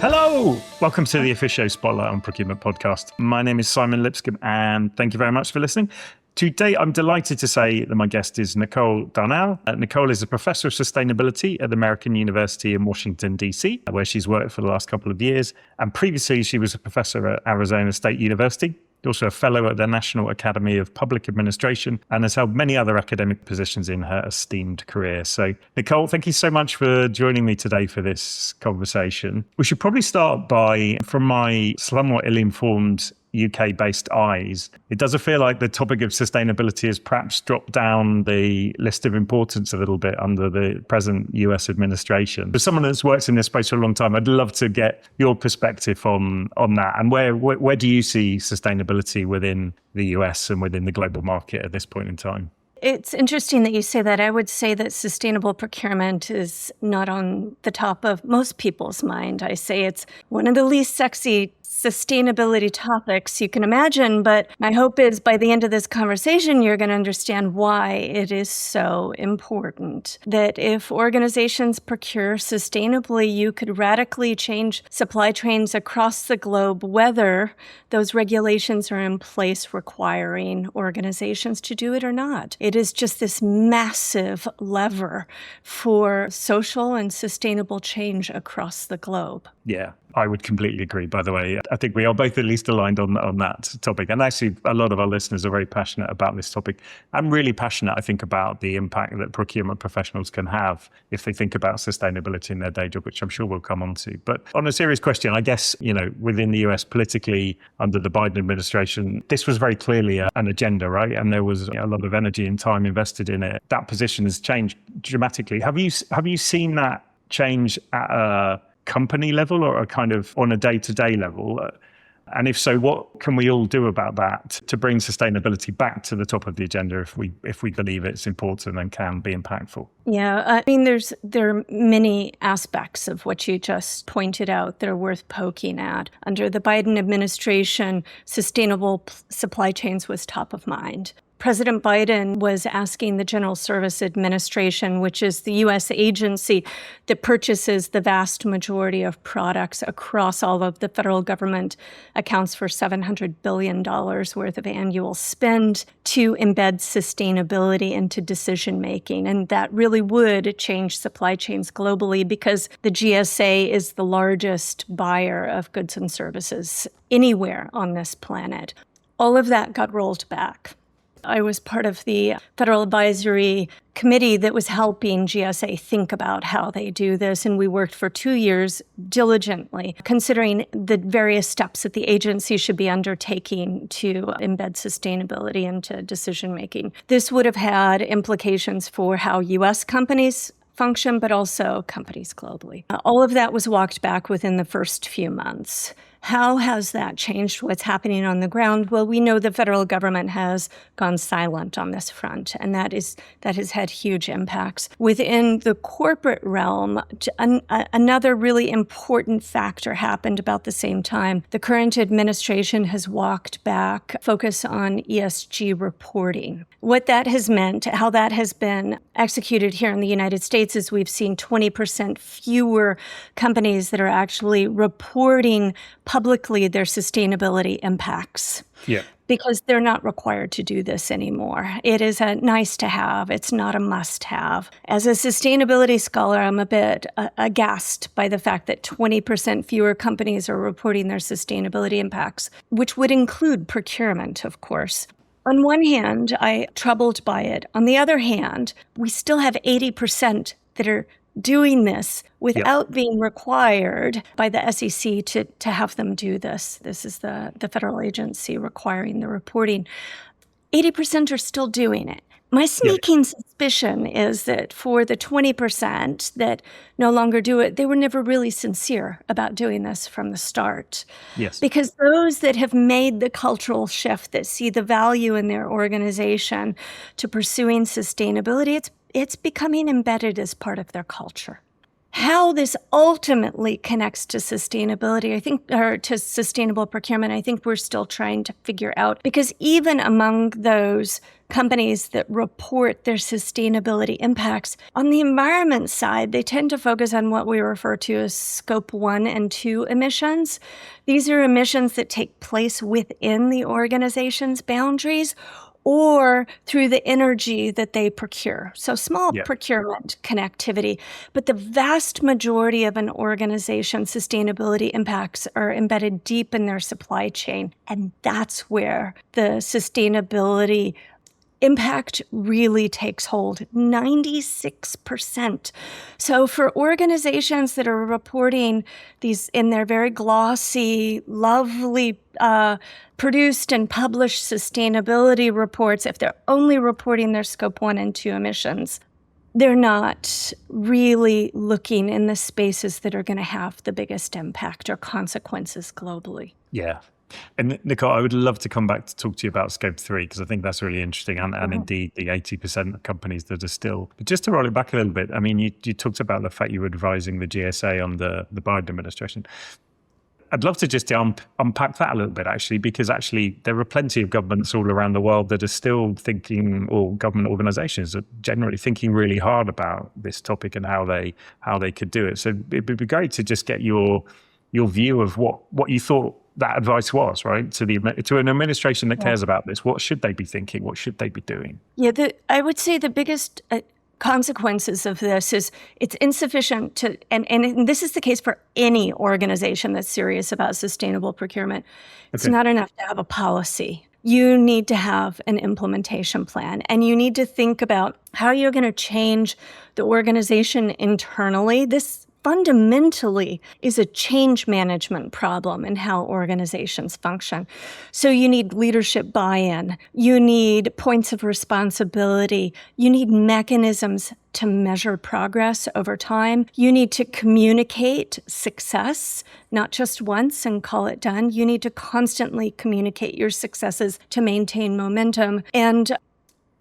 Hello! Welcome to the Officio Spotlight on Procurement podcast. My name is Simon Lipscomb, and thank you very much for listening. Today, I'm delighted to say that my guest is Nicole Darnall. Nicole is a professor of sustainability at the American University in Washington, D.C., where she's worked for the last couple of years. And previously, she was a professor at Arizona State University, also a fellow at the National Academy of Public Administration, and has held many other academic positions in her esteemed career. So, Nicole, thank you so much for joining me today for this conversation. We should probably start by, from my somewhat ill-informed UK-based eyes, it doesn't feel like the topic of sustainability has perhaps dropped down the list of importance a little bit under the present US administration. For someone that's worked in this space for a long time, I'd love to get your perspective on that. And where do you see sustainability within the US and within the global market at this point in time? It's interesting that you say that. I would say that sustainable procurement is not on the top of most people's mind. I say it's one of the least sexy sustainability topics you can imagine, but my hope is by the end of this conversation, you're going to understand why it is so important. That if organizations procure sustainably, you could radically change supply chains across the globe, whether those regulations are in place requiring organizations to do it or not. It is just this massive lever for social and sustainable change across the globe. Yeah, I would completely agree, by the way. I think we are both at least aligned on that topic. And actually, a lot of our listeners are very passionate about this topic. I'm really passionate, I think, about the impact that procurement professionals can have if they think about sustainability in their day job, which I'm sure we'll come on to. But on a serious question, I guess, within the US politically, under the Biden administration, this was very clearly an agenda, right? And there was a lot of energy and time invested in it. That position has changed dramatically. Have you seen that change at a company level or a kind of on a day-to-day level? And if so, what can we all do about that to bring sustainability back to the top of the agenda if we believe it's important and can be impactful? Yeah, I mean, there are many aspects of what you just pointed out that are worth poking at. Under the Biden administration, sustainable supply chains was top of mind. President Biden was asking the General Service Administration, which is the U.S. agency that purchases the vast majority of products across all of the federal government, accounts for $700 billion worth of annual spend, to embed sustainability into decision-making. And that really would change supply chains globally because the GSA is the largest buyer of goods and services anywhere on this planet. All of that got rolled back. I was part of the Federal Advisory Committee that was helping GSA think about how they do this, and we worked for 2 years diligently, considering the various steps that the agency should be undertaking to embed sustainability into decision-making. This would have had implications for how U.S. companies function, but also companies globally. All of that was walked back within the first few months. How has that changed what's happening on the ground? Well, we know the federal government has gone silent on this front, and that has had huge impacts. Within the corporate realm, another really important factor happened about the same time. The current administration has walked back focus on ESG reporting. What that has meant, how that has been executed here in the United States, is we've seen 20% fewer companies that are actually reporting publicly their sustainability impacts. Yeah. Because they're not required to do this anymore. It is a nice to have. It's not a must have. As a sustainability scholar, I'm a bit aghast by the fact that 20% fewer companies are reporting their sustainability impacts, which would include procurement, of course. On one hand, I'm troubled by it. On the other hand, we still have 80% that are doing this without being required by the SEC to have them do this. This is the federal agency requiring the reporting. 80% are still doing it. My sneaking suspicion is that for the 20% that no longer do it, they were never really sincere about doing this from the start. Yes. Because those that have made the cultural shift, that see the value in their organization to pursuing sustainability, it's becoming embedded as part of their culture. How this ultimately connects to sustainability, I think, or to sustainable procurement, I think we're still trying to figure out, because even among those companies that report their sustainability impacts, on the environment side, they tend to focus on what we refer to as scope 1 and 2 emissions. These are emissions that take place within the organization's boundaries or through the energy that they procure. So small procurement connectivity, but the vast majority of an organization's sustainability impacts are embedded deep in their supply chain. And that's where the sustainability impact really takes hold, 96%. So for organizations that are reporting these in their very glossy, lovely, produced and published sustainability reports, if they're only reporting their scope 1 and 2 emissions, they're not really looking in the spaces that are going to have the biggest impact or consequences globally. Yeah. And Nicole, I would love to come back to talk to you about scope 3, because I think that's really interesting. And indeed, the 80% of companies that are still, but just to roll it back a little bit, I mean, you talked about the fact you were advising the GSA on the Biden administration. I'd love to just unpack that a little bit, actually, because actually there are plenty of governments all around the world that are still thinking, or government organizations are generally thinking really hard about this topic and how they could do it. So it'd be great to just get your view of what you thought that advice was, right? To an administration that cares about this, what should they be thinking? What should they be doing? Yeah, I would say the biggest consequences of this is it's insufficient to, and this is the case for any organization that's serious about sustainable procurement. It's not enough to have a policy. You need to have an implementation plan, and you need to think about how you're going to change the organization internally. This fundamentally is a change management problem in how organizations function. So you need leadership buy-in, you need points of responsibility, you need mechanisms to measure progress over time. You need to communicate success, not just once and call it done. You need to constantly communicate your successes to maintain momentum. And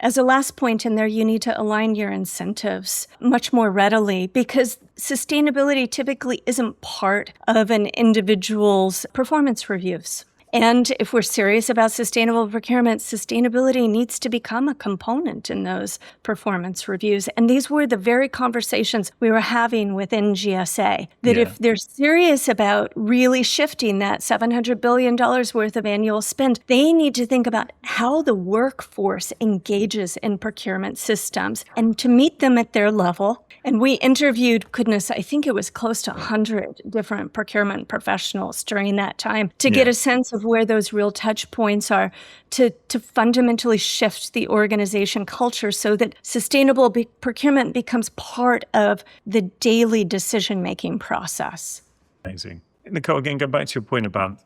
as a last point in there, you need to align your incentives much more readily, because sustainability typically isn't part of an individual's performance reviews. And if we're serious about sustainable procurement, sustainability needs to become a component in those performance reviews. And these were the very conversations we were having within GSA, that if they're serious about really shifting that $700 billion worth of annual spend, they need to think about how the workforce engages in procurement systems and to meet them at their level. And we interviewed, I think it was close to 100 different procurement professionals during that time to get a sense of where those real touch points are to fundamentally shift the organization culture so that sustainable procurement becomes part of the daily decision-making process. Amazing. Nicole, again, go back to your point about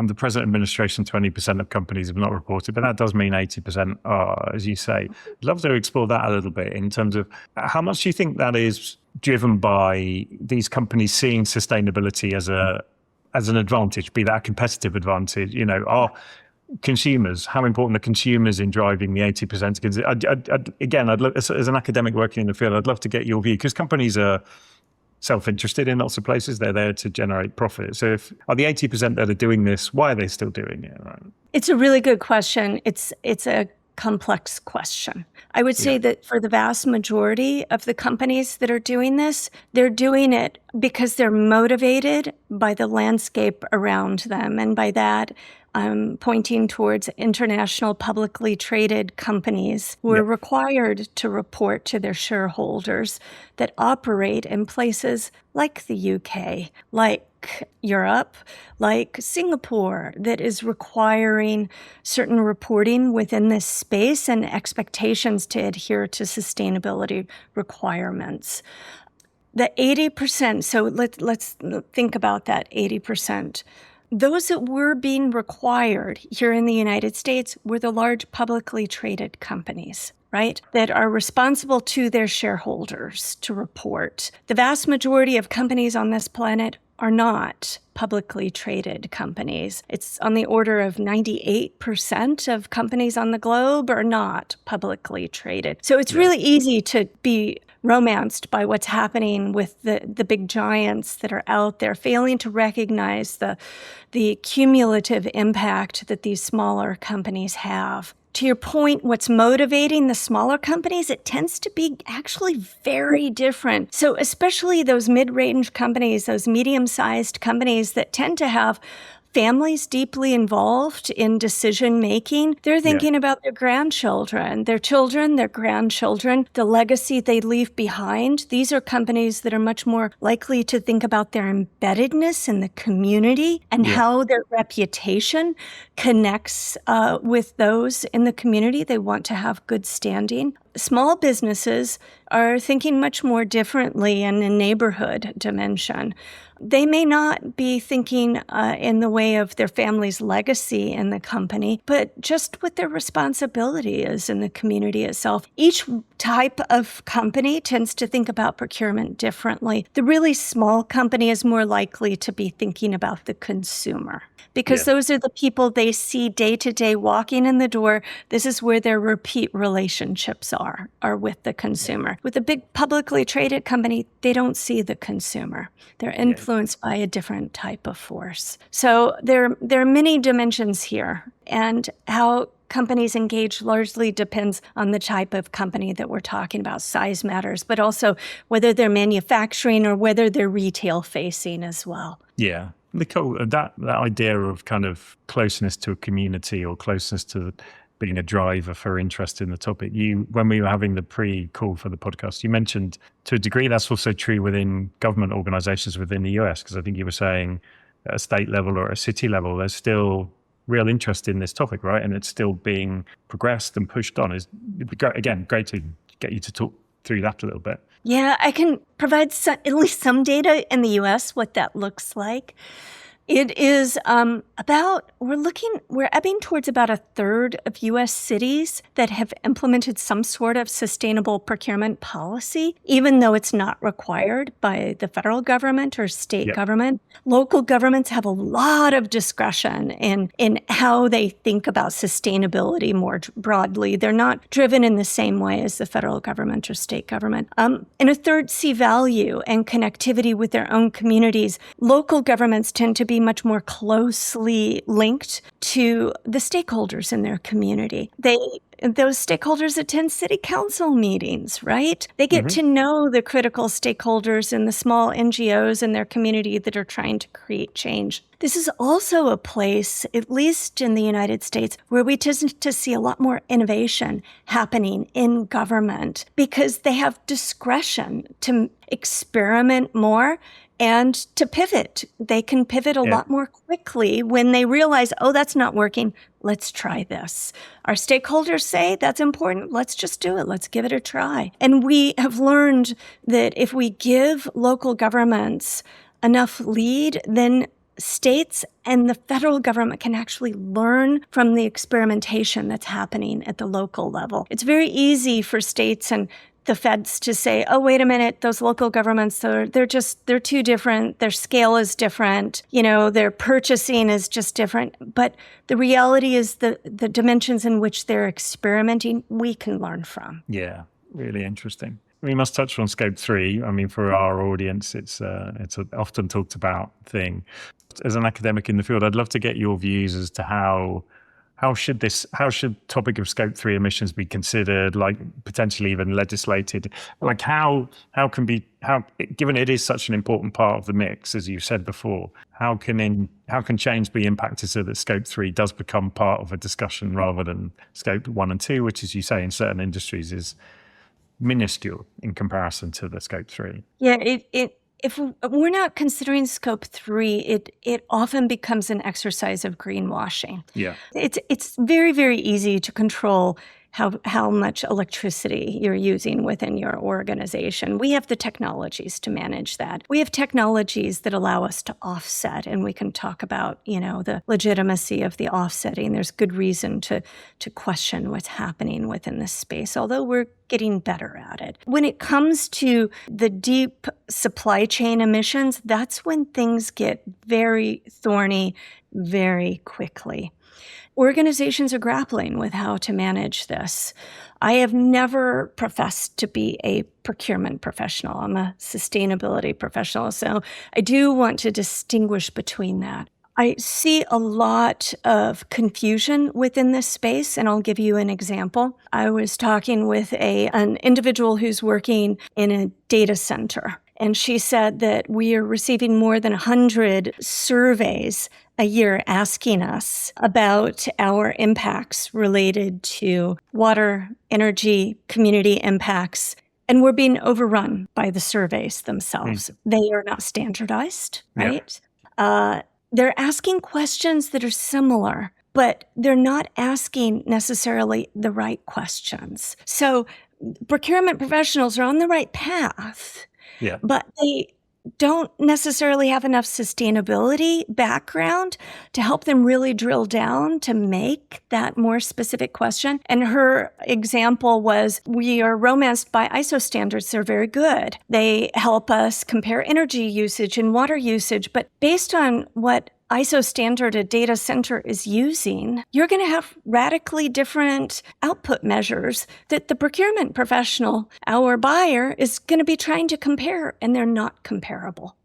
the present administration, 20% of companies have not reported, but that does mean 80% are, as you say. I'd love to explore that a little bit in terms of how much do you think that is driven by these companies seeing sustainability as an advantage, be that a competitive advantage? You know, are consumers, how important are consumers in driving the 80%? Again, I'd love, as an academic working in the field, I'd love to get your view, because companies are self-interested in lots of places. They're there to generate profit. So are the 80% that are doing this, why are they still doing it? Right? It's a really good question. It's a complex question. I would say that for the vast majority of the companies that are doing this, they're doing it because they're motivated by the landscape around them. And by that, I'm pointing towards international publicly traded companies who are required to report to their shareholders that operate in places like the UK, like Europe, like Singapore, that is requiring certain reporting within this space and expectations to adhere to sustainability requirements. The 80%, so let's think about that 80%. Those that were being required here in the United States were the large publicly traded companies, right, that are responsible to their shareholders to report. The vast majority of companies on this planet are not publicly traded companies. It's on the order of 98% of companies on the globe are not publicly traded. So it's really easy to be romanced by what's happening with the big giants that are out there, failing to recognize the cumulative impact that these smaller companies have. To your point, what's motivating the smaller companies, it tends to be actually very different. So especially those mid-range companies, those medium-sized companies that tend to have families deeply involved in decision making, they're thinking about their grandchildren, their children, their grandchildren, the legacy they leave behind. These are companies that are much more likely to think about their embeddedness in the community and how their reputation connects with those in the community. They want to have good standing. Small businesses are thinking much more differently in a neighborhood dimension. They may not be thinking in the way of their family's legacy in the company, but just what their responsibility is in the community itself. Each type of company tends to think about procurement differently. The really small company is more likely to be thinking about the consumer because those are the people they see day to day walking in the door. This is where their repeat relationships are with the consumer. With a big publicly traded company, they don't see the consumer. They're influenced by a different type of force. So there are many dimensions here, and how companies engage largely depends on the type of company that we're talking about. Size matters, but also whether they're manufacturing or whether they're retail facing as well. Yeah. Nicole, that idea of kind of closeness to a community or closeness to being a driver for interest in the topic. When we were having the pre-call for the podcast, you mentioned to a degree that's also true within government organizations within the US, because I think you were saying at a state level or a city level, there's still real interest in this topic, right? And it's still being progressed and pushed on. It'd be great to get you to talk through that a little bit. Yeah, I can provide at least some data in the US, what that looks like. It is we're ebbing towards about a third of U.S. cities that have implemented some sort of sustainable procurement policy, even though it's not required by the federal government or state government. Local governments have a lot of discretion in how they think about sustainability more broadly. They're not driven in the same way as the federal government or state government. And a third see value and connectivity with their own communities. Local governments tend to be much more closely linked to the stakeholders in their community. Those stakeholders attend city council meetings, right? They get to know the critical stakeholders and the small NGOs in their community that are trying to create change. This is also a place, at least in the United States, where we tend to see a lot more innovation happening in government because they have discretion to experiment more and to pivot. They can pivot a lot more quickly when they realize, oh, that's not working. Let's try this. Our stakeholders say that's important. Let's just do it. Let's give it a try. And we have learned that if we give local governments enough lead, then states and the federal government can actually learn from the experimentation that's happening at the local level. It's very easy for states and the feds to say, oh, wait a minute, those local governments, they're too different. Their scale is different. Their purchasing is just different. But the reality is the dimensions in which they're experimenting, we can learn from. Yeah, really interesting. We must touch on Scope 3. I mean, for our audience, it's an often talked about thing. As an academic in the field, I'd love to get your views as to how should topic of Scope 3 emissions be considered, like potentially even legislated? Like how given it is such an important part of the mix, as you said before, how can change be impacted so that Scope 3 does become part of a discussion rather than Scope 1 and 2, which, as you say, in certain industries is minuscule in comparison to the Scope 3? Yeah, if we're not considering Scope 3, it often becomes an exercise of greenwashing. Yeah. It's very, very easy to control how much electricity you're using within your organization. We have the technologies to manage that. We have technologies that allow us to offset, and we can talk about, the legitimacy of the offsetting. There's good reason to question what's happening within this space, although we're getting better at it. When it comes to the deep supply chain emissions, that's when things get very thorny very quickly. Organizations are grappling with how to manage this. I have never professed to be a procurement professional. I'm a sustainability professional. So I do want to distinguish between that. I see a lot of confusion within this space, and I'll give you an example. I was talking with an individual who's working in a data center, and she said that we are receiving more than 100 surveys a year asking us about our impacts related to water, energy, community impacts, and we're being overrun by the surveys themselves. They are not standardized, right? They're asking questions that are similar, but they're not asking necessarily the right questions. So procurement professionals are on the right path, but they don't necessarily have enough sustainability background to help them really drill down to make that more specific question. And her example was, we are romanced by ISO standards. They're very good. They help us compare energy usage and water usage. But based on what ISO standard a data center is using, you're going to have radically different output measures that the procurement professional, our buyer, is going to be trying to compare, and they're not comparable.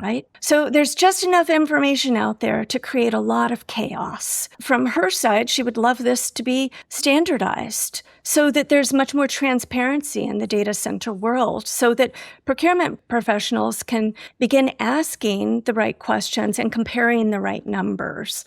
Right? So there's just enough information out there to create a lot of chaos. From her side, she would love this to be standardized so that there's much more transparency in the data center world, so that procurement professionals can begin asking the right questions and comparing the right numbers.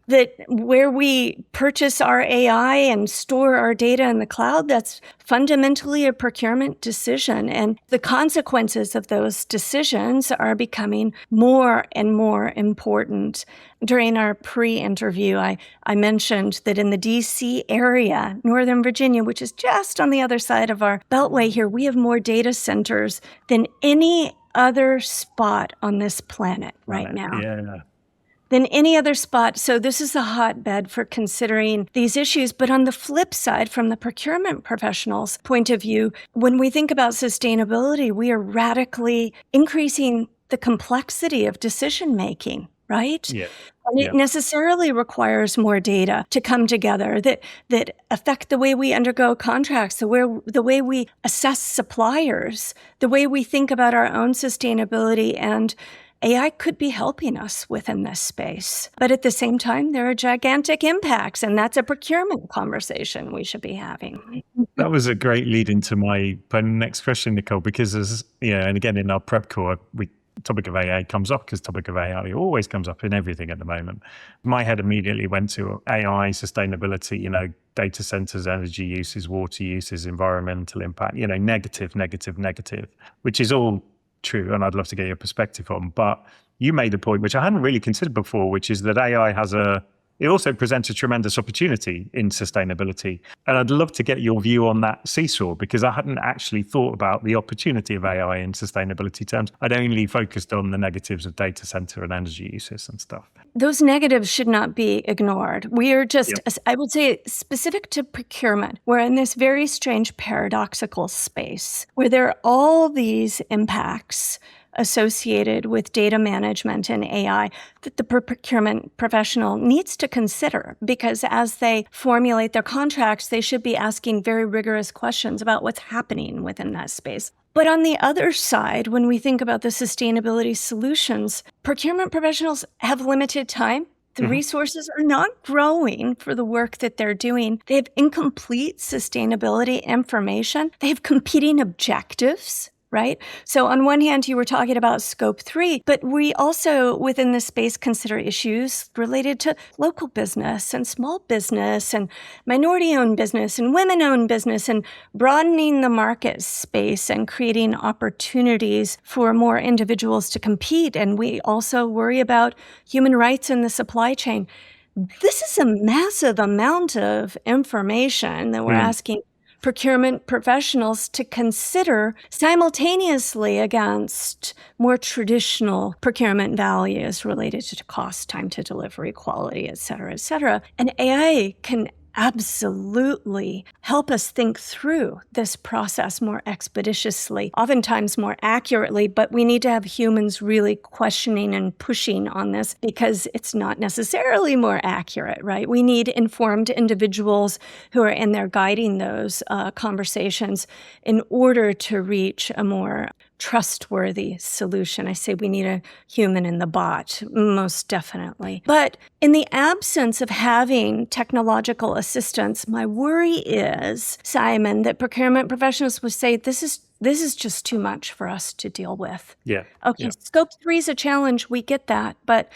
That where we purchase our AI and store our data in the cloud, that's fundamentally a procurement decision. And the consequences of those decisions are becoming more and more important. During our pre-interview, I mentioned that in the DC area, Northern Virginia, which is just on the other side of our beltway here, we have more data centers than any other spot on this planet right now. Than any other spot. So this is a hotbed for considering these issues. But on the flip side, from the procurement professional's point of view, when we think about sustainability, we are radically increasing the complexity of decision-making, right? And it necessarily requires more data to come together that affect the way we undergo contracts, the way we assess suppliers, the way we think about our own sustainability, and AI could be helping us within this space. But at the same time, there are gigantic impacts, and that's a procurement conversation we should be having. That was a great lead into my next question, Nicole, because and again, in our prep call, topic of AI comes up because topic of AI always comes up in everything at the moment. My head immediately went to AI, sustainability, data centers, energy uses, water uses, environmental impact, negative, which is all true, and I'd love to get your perspective on. But you made a point which I hadn't really considered before, which is that AI it also presents a tremendous opportunity in sustainability. And I'd love to get your view on that seesaw, because I hadn't actually thought about the opportunity of AI in sustainability terms. I'd only focused on the negatives of data center and energy uses and stuff. Those negatives should not be ignored. We are just, I would say, specific to procurement, we're in this very strange paradoxical space where there are all these impacts associated with data management and AI that the procurement professional needs to consider, because as they formulate their contracts, they should be asking very rigorous questions about what's happening within that space. But on the other side, when we think about the sustainability solutions, procurement professionals have limited time. The resources are not growing for the work that they're doing. They have incomplete sustainability information. They have competing objectives, right? So on one hand, you were talking about scope 3, but we also within this space consider issues related to local business and small business and minority-owned business and women-owned business, and broadening the market space and creating opportunities for more individuals to compete. And we also worry about human rights in the supply chain. This is a massive amount of information that we're asking procurement professionals to consider simultaneously against more traditional procurement values related to cost, time to delivery, quality, et cetera, et cetera. And AI can absolutely help us think through this process more expeditiously, oftentimes more accurately, but we need to have humans really questioning and pushing on this because it's not necessarily more accurate, right? We need informed individuals who are in there guiding those conversations in order to reach a more trustworthy solution. I say we need a human in the bot, most definitely. But in the absence of having technological assistance, my worry is, Simon, that procurement professionals would say this is just too much for us to deal with. Yeah. Okay, Yeah. scope 3 is a challenge. We get that, but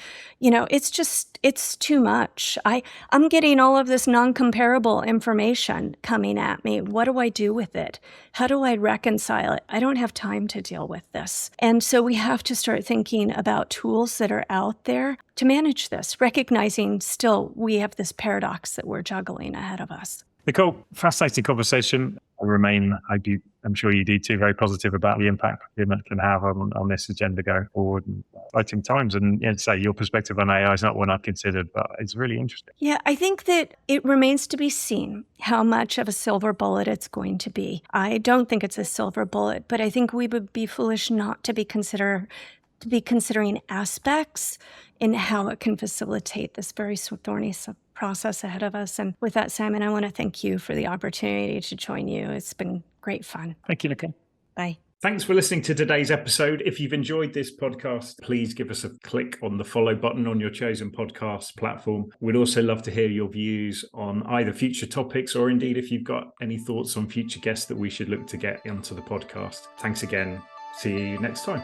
it's too much. I'm getting all of this non-comparable information coming at me. What do I do with it? How do I reconcile it? I don't have time to deal with this. And so we have to start thinking about tools that are out there to manage this, recognizing still we have this paradox that we're juggling ahead of us. Nicole, fascinating conversation. I'm sure you do too, very positive about the impact procurement can have on this agenda going forward. And exciting times. And say your perspective on AI is not one I've considered, but it's really interesting. Yeah, I think that it remains to be seen how much of a silver bullet it's going to be. I don't think it's a silver bullet, but I think we would be foolish not to be considering aspects in how it can facilitate this very thorny process ahead of us. And with that, Simon, I want to thank you for the opportunity to join you. It's been great fun. Thank you, Nicole. Bye. Thanks for listening to today's episode. If you've enjoyed this podcast, please give us a click on the follow button on your chosen podcast platform. We'd also love to hear your views on either future topics or indeed if you've got any thoughts on future guests that we should look to get onto the podcast. Thanks again. See you next time.